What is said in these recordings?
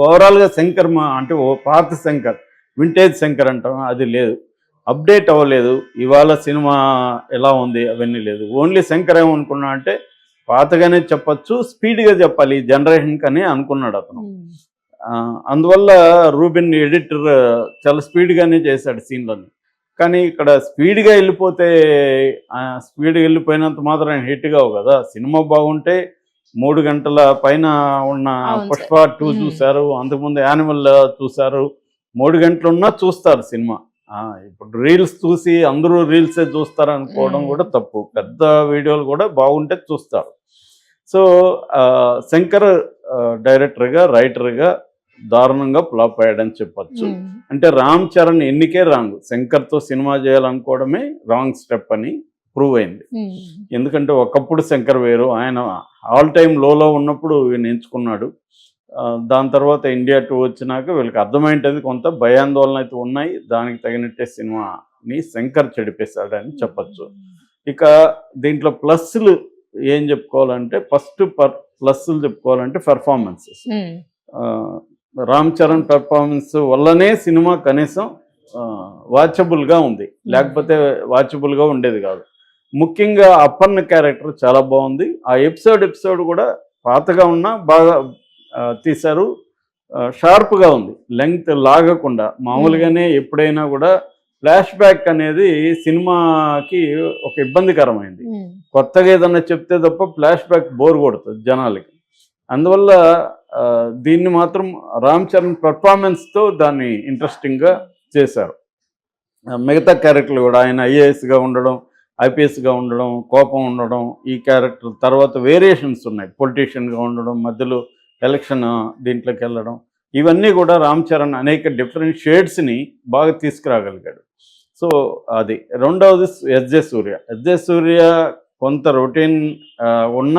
ఓవరాల్గా శంకర్ అంటే ఓ పాత శంకర్, వింటేజ్ శంకర్ అంటాం, అది లేదు. అప్డేట్ అవ్వలేదు. ఇవాళ సినిమా ఎలా ఉంది అవన్నీ లేదు. ఓన్లీ శంకర్ ఏమనుకున్నా అంటే పాతగానే చెప్పచ్చు, స్పీడ్గా చెప్పాలి ఈ జనరేషన్కి అని అనుకున్నాడు అతను. అందువల్ల రూబిన్ ఎడిటర్ చాలా స్పీడ్గానే చేశాడు సీన్లని. కానీ ఇక్కడ స్పీడ్గా వెళ్ళిపోయినంత మాత్రం హిట్ కావు కదా. సినిమా బాగుంటే 3 గంటల పైన ఉన్న పుష్ప 2 చూశారు, అంతకుముందు యానిమల్ చూశారు, 3 గంటలున్నా చూస్తారు సినిమా. ఇప్పుడు రీల్స్ చూసి అందరూ రీల్సే చూస్తారు అనుకోవడం కూడా తప్పు. పెద్ద వీడియోలు కూడా బాగుంటే చూస్తారు. సో శంకర్ డైరెక్టర్గా, రైటర్గా దారుణంగా ఫ్లాప్ అయ్యాడని చెప్పచ్చు. అంటే రామ్ చరణ్ ఎన్నికే రాంగ్. శంకర్తో సినిమా చేయాలనుకోవడమే రాంగ్ స్టెప్ అని ప్రూవ్ అయింది. ఎందుకంటే ఒకప్పుడు శంకర్ వేరు, ఆయన ఆల్ టైమ్ లోలో ఉన్నప్పుడు ఈయన ఎంచుకున్నాడు. దాని తర్వాత ఇండియా 2 వచ్చినాక వీళ్ళకి అర్థమైంటది, కొంత భయాందోళన అయితే ఉన్నాయి. దానికి తగినట్టే సినిమాని శంకర్ చెడిపేశాడని చెప్పచ్చు. ఇక దీంట్లో ప్లస్లు ఏం చెప్పుకోవాలంటే, ఫస్ట్ ప్లస్లు చెప్పుకోవాలంటే పెర్ఫార్మెన్సెస్. రామ్ చరణ్ పెర్ఫార్మెన్స్ వల్లనే సినిమా కనీసం వాచబుల్గా ఉంది, లేకపోతే వాచబుల్గా ఉండేది కాదు. ముఖ్యంగా అప్పన్న క్యారెక్టర్ చాలా బాగుంది. ఆ ఎపిసోడ్ కూడా పాతగా ఉన్నా బాగా తీశారు. షార్ప్గా ఉంది, లెంగ్త్ లాగకుండా. మామూలుగానే ఎప్పుడైనా కూడా ఫ్లాష్ బ్యాక్ అనేది సినిమాకి ఒక ఇబ్బందికరమైంది. కొత్తగా ఏదన్నా చెప్తే తప్ప ఫ్లాష్ బ్యాక్ బోర్ కొడుతుంది జనాలకి. అందువల్ల దీన్ని మాత్రం రామ్ చరణ్ పెర్ఫార్మెన్స్తో దాన్ని ఇంట్రెస్టింగ్గా చేశారు. మిగతా క్యారెక్టర్లు కూడా, ఆయన ఐఏఎస్గా ఉండడం, ఐపీఎస్గా ఉండడం, కోపం ఉండడం, ఈ క్యారెక్టర్ తర్వాత వేరియేషన్స్ ఉన్నాయి. పొలిటీషియన్గా ఉండడం, మధ్యలో ఎలక్షన్ దీంట్లోకి వెళ్ళడం, ఇవన్నీ కూడా రామ్ చరణ్ అనేక డిఫరెంట్ షేడ్స్ని బాగా తీసుకురాగలిగాడు. సో అది. రెండవది ఎస్జే సూర్య కొంత రొటీన్ ఉన్న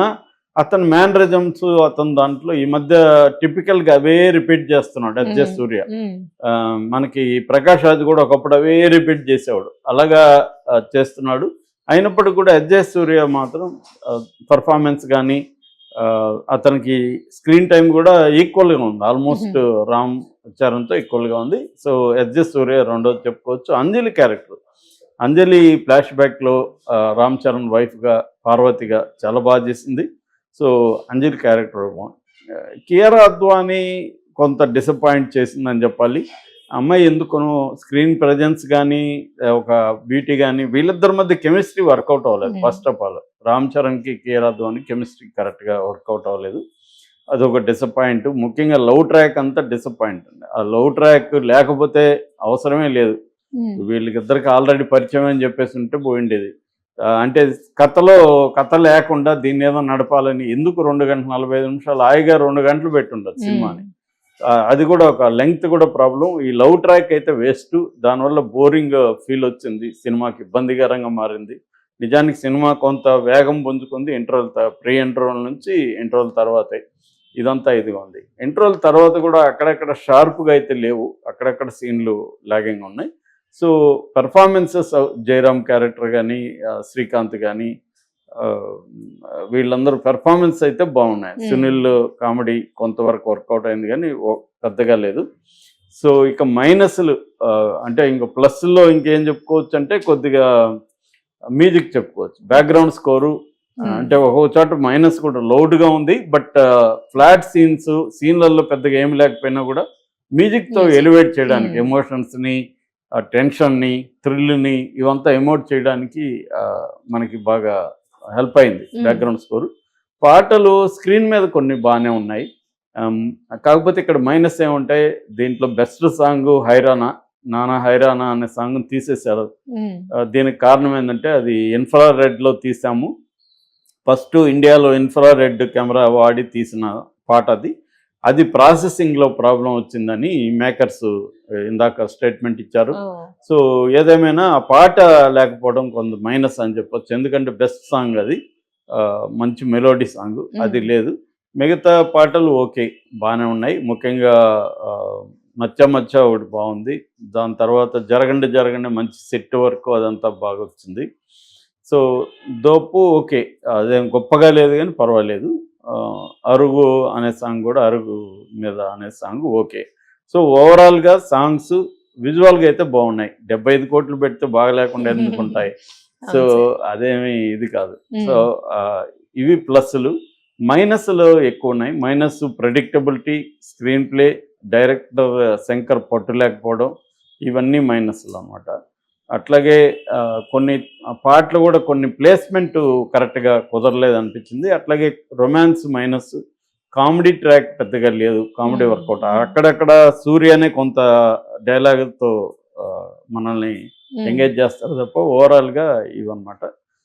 అతని మేనరిజమ్స్, అతను దాంట్లో ఈ మధ్య టిపికల్గా అవే రిపీట్ చేస్తున్నాడు ఎస్జే సూర్య. మనకి ప్రకాష్ రాజ్ కూడా ఒకప్పుడు అవే రిపీట్ చేసేవాడు, అలాగా చేస్తున్నాడు. అయినప్పటికీ కూడా ఎస్జే సూర్య మాత్రం పర్ఫార్మెన్స్ కానీ అతనికి స్క్రీన్ టైం కూడా ఈక్వల్గా ఉంది, ఆల్మోస్ట్ రామ్ చరణ్తో ఈక్వల్గా ఉంది. సో ఎస్జే సూర్య రెండోది చెప్పుకోవచ్చు. అంజలి క్యారెక్టర్, అంజలి ఫ్లాష్ బ్యాక్లో రామ్ చరణ్ వైఫ్గా, పార్వతిగా చాలా బాగా చేసింది. సో అంజలి క్యారెక్టర్. కియారా అద్వానీ కొంత డిసప్పాయింట్ చేసిందని చెప్పాలి. అమ్మాయి ఎందుకునో స్క్రీన్ ప్రజెన్స్ కానీ, ఒక బ్యూటీ కానీ, వీళ్ళిద్దరి మధ్య కెమిస్ట్రీ వర్కౌట్ అవ్వలేదు. ఫస్ట్ ఆఫ్ ఆల్ రామ్ చరణ్కి కియారా అద్వానీ కెమిస్ట్రీ కరెక్ట్గా వర్కౌట్ అవ్వలేదు, అదొక డిసప్పాయింట్. ముఖ్యంగా లవ్ ట్రాక్ అంతా డిసప్పాయింట్ అండి. ఆ లవ్ ట్రాక్ లేకపోతే అవసరమే లేదు, వీళ్ళకిద్దరికి ఆల్రెడీ పరిచయం అని చెప్పేసి ఉంటే పోయిండేది. అంటే కథ లేకుండా దీన్ని ఏదో నడపాలని ఎందుకు 2 గంటల 45 నిమిషాలు హాయిగా 2 గంటలు పెట్టుండదు సినిమాని. అది కూడా ఒక లెంగ్త్ కూడా ప్రాబ్లం. ఈ లవ్ ట్రాక్ అయితే వేస్ట్, దానివల్ల బోరింగ్ ఫీల్ వచ్చింది, సినిమాకి ఇబ్బందికరంగా మారింది. నిజానికి సినిమా కొంత వేగం పుంజుకుంది ప్రీ ఇంటర్వల్ నుంచి ఇంటర్వల్ తర్వాతే ఇదంతా ఇదిగా ఉంది. ఇంటర్వల్ తర్వాత కూడా అక్కడక్కడ షార్ప్గా అయితే లేవు, అక్కడక్కడ సీన్లు లాగింగ్ ఉన్నాయి. సో పెర్ఫార్మెన్సెస్ జయరామ్ క్యారెక్టర్ కానీ, శ్రీకాంత్ కానీ, వీళ్ళందరూ పెర్ఫార్మెన్స్ అయితే బాగున్నాయి. సునీల్ కామెడీ కొంతవరకు వర్కౌట్ అయింది కానీ పెద్దగా లేదు. సో ఇక మైనస్లు అంటే ఇంక ప్లస్లో ఇంకేం చెప్పుకోవచ్చు అంటే, కొద్దిగా మ్యూజిక్ చెప్పుకోవచ్చు. బ్యాక్గ్రౌండ్ స్కోరు అంటే ఒక్కొక్క చోట మైనస్ కూడా లోడ్గా ఉంది. బట్ ఫ్లాట్ సీన్లలో పెద్దగా ఏమి లేకపోయినా కూడా మ్యూజిక్తో ఎలివేట్ చేయడానికి, ఎమోషన్స్ని, టెన్షన్ని, థ్రిల్ని ఇవంతా ఎమోట్ చేయడానికి మనకి బాగా హెల్ప్ అయింది బ్యాక్గ్రౌండ్ స్కోరు. పాటలు స్క్రీన్ మీద కొన్ని బాగానే ఉన్నాయి. కాకపోతే ఇక్కడ మైనస్ ఏముంటాయి, దీంట్లో బెస్ట్ సాంగ్ నానా హైరానా అనే సాంగ్ని తీసేశారు. దీనికి కారణం ఏంటంటే, అది ఇన్ఫ్రారెడ్లో తీసాము, ఫస్ట్ ఇండియాలో ఇన్ఫ్రారెడ్ కెమెరా వాడి తీసిన పాట అది ప్రాసెసింగ్లో ప్రాబ్లం వచ్చిందని మేకర్స్ ఇందాక స్టేట్మెంట్ ఇచ్చారు. సో ఏదేమైనా ఆ పాట లేకపోవడం కొంత మైనస్ అని చెప్పొచ్చు. ఎందుకంటే బెస్ట్ సాంగ్ అది, మంచి మెలోడీ సాంగ్, అది లేదు. మిగతా పాటలు ఓకే బాగానే ఉన్నాయి. ముఖ్యంగా మచ్చ ఒకటి బాగుంది. దాని తర్వాత జరగండి మంచి సెట్ వర్క్ అదంతా బాగా వచ్చింది. సో దోపు ఓకే, అదేం గొప్పగా లేదు కానీ పర్వాలేదు. అరుగు అనే సాంగ్ కూడా, అరుగు మీద అనే సాంగ్ ఓకే. సో ఓవరాల్గా సాంగ్స్ విజువల్గా అయితే బాగున్నాయి. 75 కోట్లు పెడితే బాగా లేకుండా ఎందుకుంటాయి. సో అవును సార్. అదేమి ఇది కాదు. సో ఇవి ప్లస్లు. మైనస్లు ఎక్కువ ఉన్నాయి. Minus predictability, screen play, director Shankar పట్టు లేకపోవడం, ఇవన్నీ మైనస్లు అనమాట. అట్లాగే కొన్ని పాటలు కూడా కొన్ని ప్లేస్మెంట్ కరెక్ట్గా కుదరలేదు అనిపించింది. అట్లాగే రొమాన్స్ మైనస్, కామెడీ ట్రాక్ పెద్దగా లేదు, కామెడీ వర్కౌట్. అక్కడక్కడ సూర్యనే కొంత డైలాగులతో మనల్ని ఎంగేజ్ చేస్తారు తప్ప ఓవరాల్గా ఇవన్నమాట.